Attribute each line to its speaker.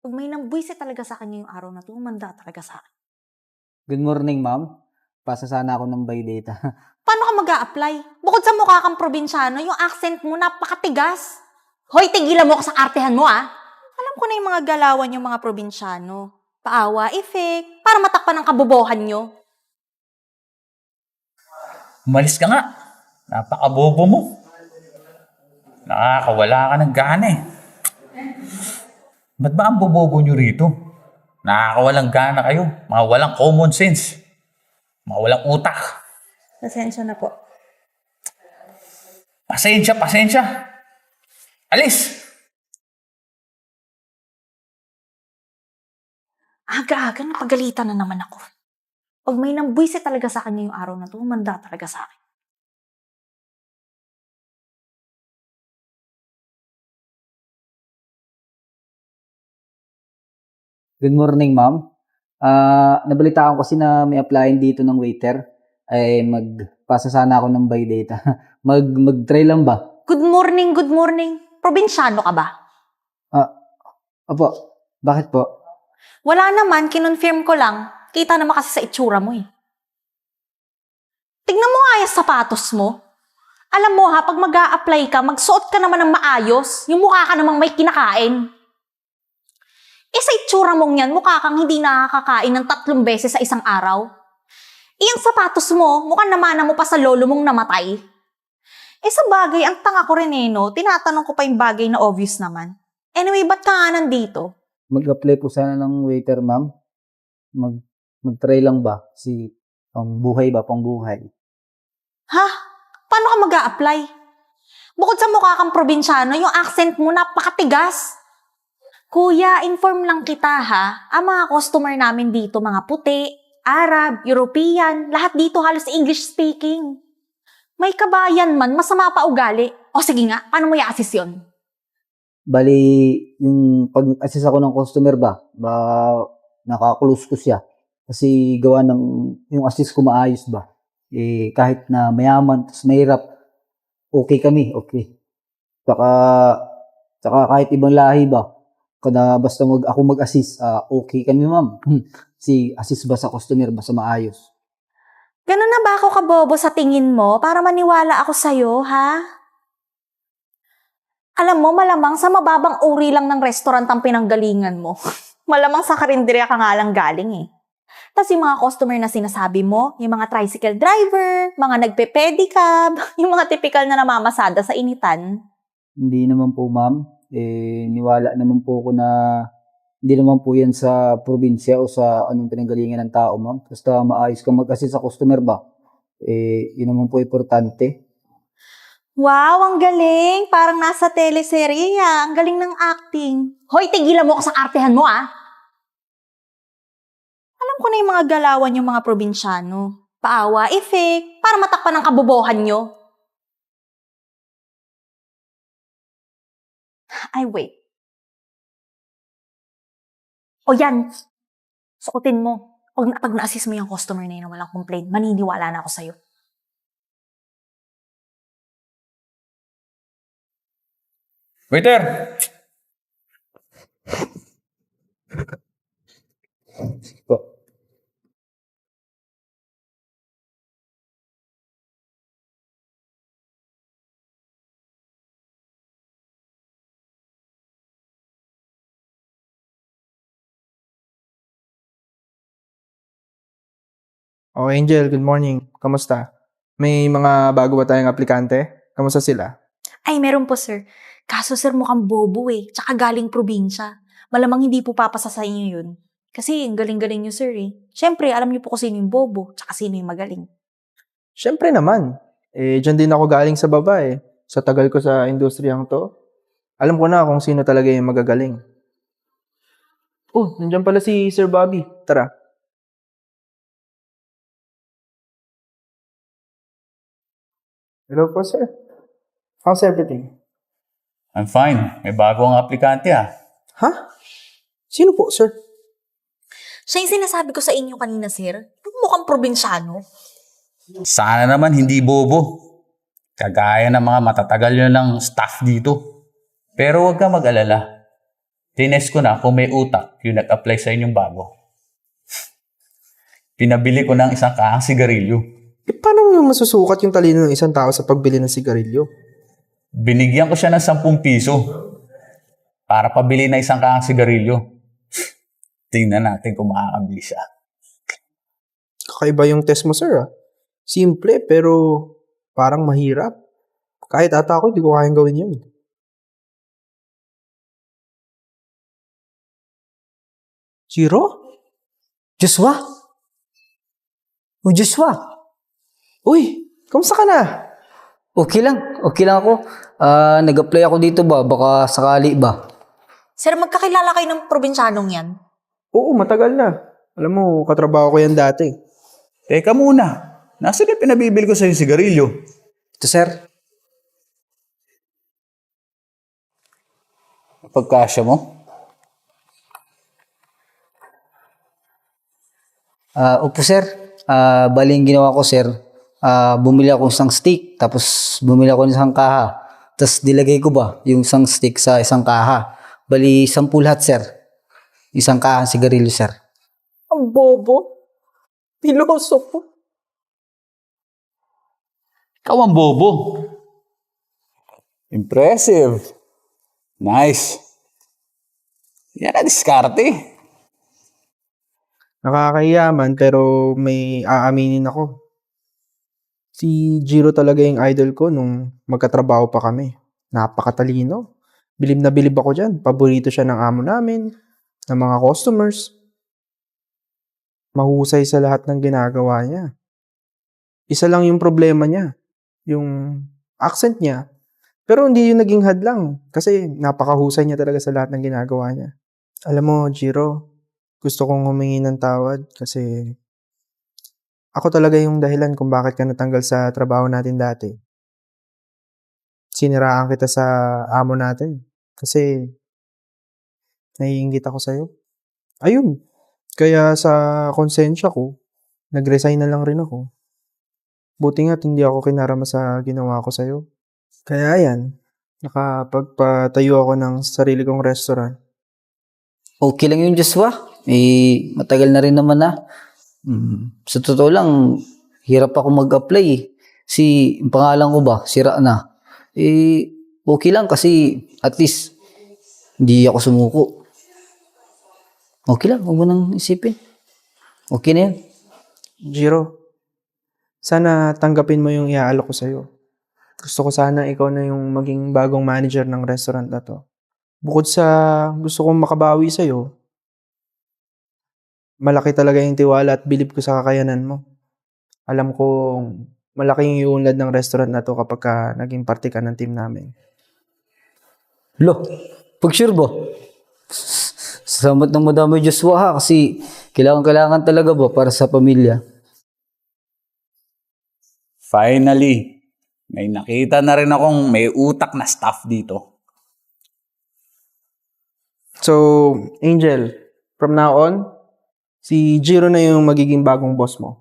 Speaker 1: Pag may nambwisit talaga sa kanya yung araw na to, umanda talaga sa akin.
Speaker 2: Good morning, ma'am. Pasa sana ako ng buy data.
Speaker 1: Paano ka mag-a-apply? Bukod sa mukha kang probinsyano, yung accent mo napakatigas. Hoy, tigilan mo ka sa artehan mo, ah! Alam ko na yung mga galawan yung mga probinsyano. Paawa, effect, para matakpan ang kabobohan nyo.
Speaker 3: Umalis ka nga. Napakabobo mo. Nakakawala ka ng gana eh. Ba't ba ang bobobo nyo rito? Nakakawalang gana kayo. Mga walang common sense. Mga walang utak.
Speaker 1: Pasensya na po.
Speaker 3: Pasensya, pasensya. Alis!
Speaker 1: Aga-aga, napagalitan na naman ako. Pag may nambwisit talaga sa kanya yung araw na to, umanda talaga sa akin.
Speaker 2: Good morning, ma'am. Nabalitaan ko kasi na may applyin dito ng waiter. Ay magpasa sana ako ng buy data. Mag-try lang ba?
Speaker 1: Good morning, good morning. Probinsyano ka ba?
Speaker 2: Opo, bakit po?
Speaker 1: Wala naman, kinonfirm ko lang. Kita naman kasi sa itsura mo eh. Tignan mo nga yung sapatos mo. Alam mo ha, pag mag-a-apply ka, magsuot ka naman ng maayos. Yung mukha ka namang may kinakain. Sa itsura mong yan, mukha kang hindi nakakakain ng 3 beses sa isang araw. Yung sapatos mo, mukhang namana mo pa sa lolo mong namatay. Sa bagay, ang tanga ko rin eh, no? Tinatanong ko pa yung bagay na obvious naman. Anyway, ba't ka nga nandito?
Speaker 2: Mag-apply po sana ng waiter, ma'am. Mag-try lang ba? Pangbuhay ba? Pangbuhay.
Speaker 1: Ha? Paano ka mag-a-apply? Bukod sa mukha kang probinsyano, yung accent mo napakatigas. Kuya, inform lang kita ha. Ang mga customer namin dito, mga puti, Arab, European, lahat dito halos English speaking. May kabayan man, masama pa ugali. O sige nga, paano mo i-assist yun?
Speaker 2: Bali, yung pag-assist ako ng customer ba nakaklose ko siya. Kasi gawa ng yung assist ko maayos ba. Kahit na mayaman, tapos mahirap, okay kami, okay. Saka kahit ibang lahi ba, kada basta ako mag-assist, okay kami, ma'am. Si assist ba sa customer ba sa maayos?
Speaker 1: Ganun na ba ako kabobo sa tingin mo para maniwala ako sa'yo, ha? Alam mo, malamang sa mababang uri lang ng restaurant ang pinanggalingan mo. Malamang sa karinderya ka nga lang galing eh. Tapos yung mga customer na sinasabi mo, yung mga tricycle driver, mga nagpe-pedicab, yung mga typical na namamasada sa initan.
Speaker 2: Hindi naman po, ma'am. Niwala naman po ako na hindi naman po yan sa probinsya o sa anong pinanggalingan ng tao, ma'am. Basta maayos kang mag-assist sa customer ba? Yun naman po importante.
Speaker 1: Wow, ang galing! Parang nasa teleserye ah. Ang galing ng acting. Hoy, tigilan mo ko sa artehan mo ah! Alam ko na yung mga galawan yung mga probinsyano. Paawa, effect, para matakpan ang kabobohan nyo. Ay, wait. O yan, suotin mo. Pag na-assist mo yung customer na yun na walang complaint, maniniwala na ako sa'yo.
Speaker 3: Waiter!
Speaker 2: Sige po.
Speaker 4: Oh, Angel, good morning. Kamusta? May mga bago ba tayong aplikante? Kamusta sila?
Speaker 1: Ay, meron po, sir. Kaso, sir, mukhang bobo eh. Tsaka galing probinsya. Malamang hindi po papasa sa inyo yun. Kasi, ang galing-galing nyo, sir eh. Siyempre, alam niyo po kung sino yung bobo, tsaka sino yung magaling.
Speaker 4: Siyempre naman. Dyan din ako galing sa baba eh. Sa tagal ko sa industriyang to, alam ko na kung sino talaga yung magagaling. Oh, nandiyan pala si Sir Bobby. Tara. Hello po, sir. How's everything?
Speaker 3: I'm fine. May bago ang aplikante ah.
Speaker 4: Ha? Sino po, sir?
Speaker 1: Siya yung sinasabi ko sa inyo kanina, sir. Yung mukhang probinsyano.
Speaker 3: Sana naman hindi bobo. Kagaya ng mga matatagal nyo ng staff dito. Pero huwag ka mag-alala. Tines ko na kung may utak yung nag-apply sa inyong bago. Pinabili ko ng isang kahang sigarilyo.
Speaker 4: Paano mo masusukat yung talino ng isang tao sa pagbili ng sigarilyo?
Speaker 3: Binigyan ko siya ng 10 piso para pabili na isang kahang sigarilyo. Tingnan natin kung makakabili siya.
Speaker 4: Kakaiba yung test mo, sir. Simple, pero parang mahirap. Kahit ata ako, hindi ko kayang gawin yun. Zero?
Speaker 2: Joshua? O Joshua?
Speaker 4: Uy, kamusta ka na?
Speaker 2: Okay lang ako. Nag-apply ako dito ba? Baka sakali ba?
Speaker 1: Sir, magkakilala kayo ng probinsyanong yan?
Speaker 4: Oo, matagal na. Alam mo, katrabaho ko yan dati.
Speaker 3: Teka muna. Nasaan yung pinabibili ko sa yung sigarilyo?
Speaker 2: Ito, sir.
Speaker 3: Pagkasya mo?
Speaker 2: Opo, sir. Bali yung ginawa ko, sir. Bumili ako isang stick, tapos bumili ako ng isang kaha. Tapos dilagay ko ba yung isang stick sa isang kaha. Bali, 10 lahat, sir. Isang kaha sigarilyo, sir.
Speaker 1: Ang bobo. Piloso po.
Speaker 3: Ikaw ang bobo. Impressive. Nice. Yan ang diskarte.
Speaker 4: Nakakahiyaman, pero may aaminin ako. Si Jiro talaga yung idol ko nung magkatrabaho pa kami. Napakatalino. Bilib na bilib ako dyan. Paborito siya ng amo namin, ng mga customers. Mahusay sa lahat ng ginagawa niya. Isa lang yung problema niya. Yung accent niya. Pero hindi yung naging hadlang. Kasi napakahusay niya talaga sa lahat ng ginagawa niya. Alam mo, Jiro, gusto kong humingi ng tawad kasi ako talaga yung dahilan kung bakit ka natanggal sa trabaho natin dati. Siniraan kita sa amo natin kasi naiinggit ako sa'yo. Ayun, kaya sa konsensya ko, nag-resign na lang rin ako. Buti nga't hindi ako kinarama sa ginawa ko sa'yo. Kaya yan, nakapagpatayo ako ng sarili kong restaurant.
Speaker 2: Okay lang yun, Joshua. Matagal na rin naman na. Sa totoo lang, hirap ako mag-apply eh. Kasi yung pangalan ko ba, sira na. Okay lang kasi at least hindi ako sumuko. Okay lang, huwag mo nang isipin. Okay na yan.
Speaker 4: Jiro, sana tanggapin mo yung iaalok ko sa'yo. Gusto ko sana ikaw na yung maging bagong manager ng restaurant na to. Bukod sa gusto kong makabawi sa'yo, malaki talaga yung tiwala at bilib ko sa kakayanan mo. Alam kong malaking iunlad ng restaurant na to kapag ka naging parte ka ng team namin.
Speaker 2: Lo, pag sure ba? Salamat ng madami, Joshua ha, kasi kailangan talaga ba para sa pamilya.
Speaker 3: Finally, may nakita na rin akong may utak na staff dito.
Speaker 4: So, Angel, from now on, si Jiro na yung magiging bagong boss mo.